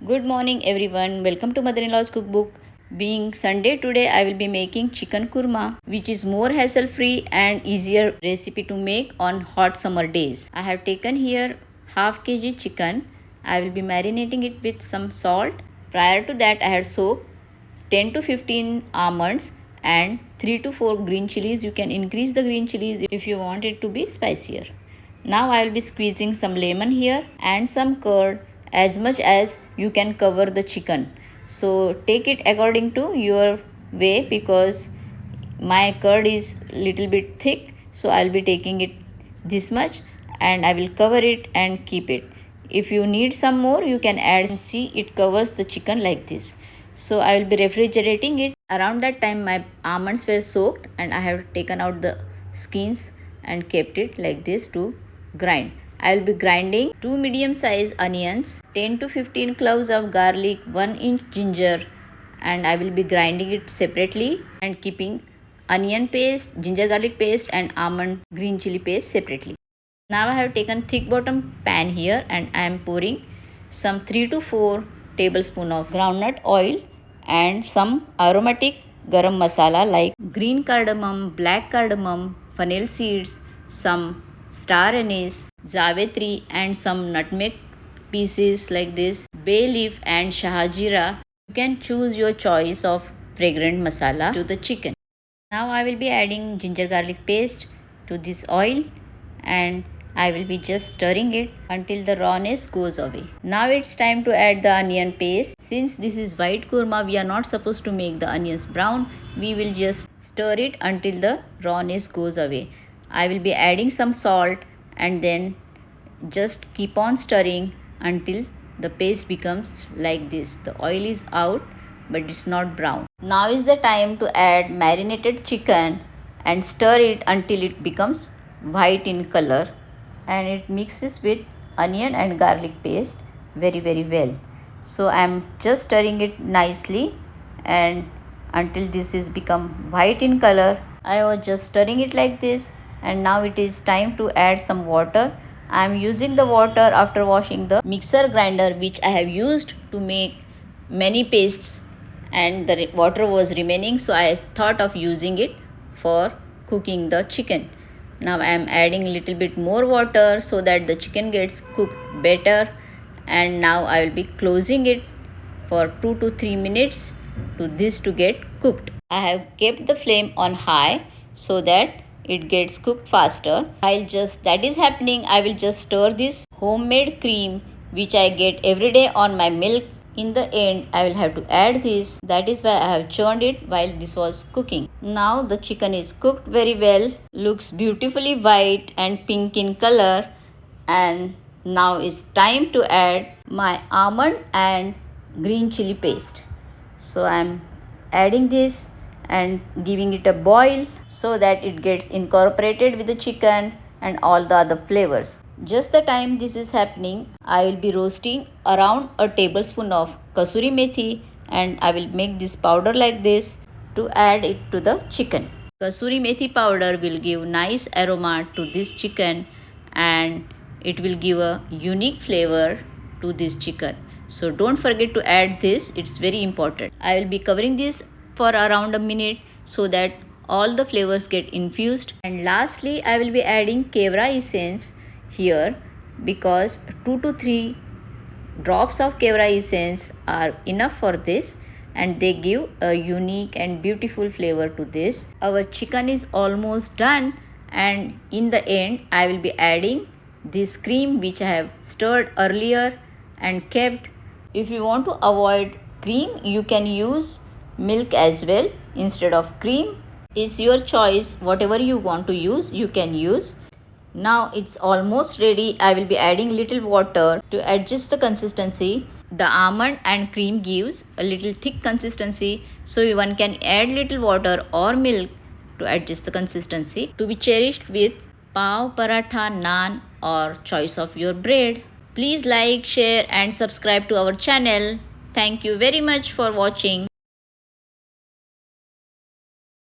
Good morning everyone. Welcome to Mother-in-law's cookbook. Being Sunday today, I will be making chicken kurma, which is more hassle-free and easier recipe to make on hot summer days. I have taken here half kg chicken. I will be marinating it with some salt. Prior to that, I had soaked 10 to 15 almonds and 3 to 4 green chilies. You can increase the green chilies if you want it to be spicier. Now I will be squeezing some lemon here and some curd as much as you can cover the chicken. So take it according to your way, because my curd is little bit thick, so I'll be taking it this much and I will cover it and keep it. If you need some more, you can add. And see, it covers the chicken like this. So I will be refrigerating it. Around that time my almonds were soaked and I have taken out the skins and kept it like this to grind. I will be grinding 2 medium size onions, 10 to 15 cloves of garlic, 1 inch ginger, and I will be grinding it separately and keeping onion paste, ginger garlic paste and almond green chili paste separately. Now I have taken thick bottom pan here and I am pouring some 3 to 4 tablespoon of groundnut oil and some aromatic garam masala like green cardamom, black cardamom, fennel seeds, some star anise, zavitri and some nutmeg pieces like this, bay leaf and shahajira. You can choose your choice of fragrant masala to the chicken. Now I will be adding ginger garlic paste to this oil and I will be just stirring it until the rawness goes away. Now it's time to add the onion paste. Since this is white kurma, we are not supposed to make the onions brown. We will just stir it until the rawness goes away. I will be adding some salt and then just keep on stirring until the paste becomes like this. The oil is out but it's not brown. Now is the time to add marinated chicken and stir it until it becomes white in color, and it mixes with onion and garlic paste very well. So I am just stirring it nicely and until this is become white in color. I was just stirring it like this, and now it is time to add some water. I am using the water after washing the mixer grinder which I have used to make many pastes, and the water was remaining, so I thought of using it for cooking the chicken. Now I am adding little bit more water so that the chicken gets cooked better, and now I will be closing it for 2 to 3 minutes to this to get cooked. I have kept the flame on high so that it gets cooked faster. While just that is happening, I will just stir this homemade cream which I get every day on my milk. In the end, I will have to add this. That is why I have churned it while this was cooking. Now the chicken is cooked very well, looks beautifully white and pink in color, and now it's time to add my almond and green chili paste. So I'm adding this and giving it a boil so that it gets incorporated with the chicken and all the other flavors. Just the time this is happening, I will be roasting around a tablespoon of kasuri methi, and I will make this powder like this to add it to the chicken. Kasuri methi powder will give nice aroma to this chicken and it will give a unique flavor to this chicken. So don't forget to add this, it's very important. I will be covering this for around a minute so that all the flavors get infused. And lastly, I will be adding kevra essence here, because 2 to 3 drops of kevra essence are enough for this, and they give a unique and beautiful flavor to this. Our chicken is almost done, and in the end I will be adding this cream which I have stirred earlier and kept. If you want to avoid cream, you can use milk as well instead of cream. It's your choice. Whatever you want to use, you can use. Now it's almost ready. I will be adding little water to adjust the consistency. The almond and cream gives a little thick consistency, so one can add little water or milk to adjust the consistency. To be cherished with pav, paratha, naan or choice of your bread. Please like, share and subscribe to our channel. Thank you very much for watching.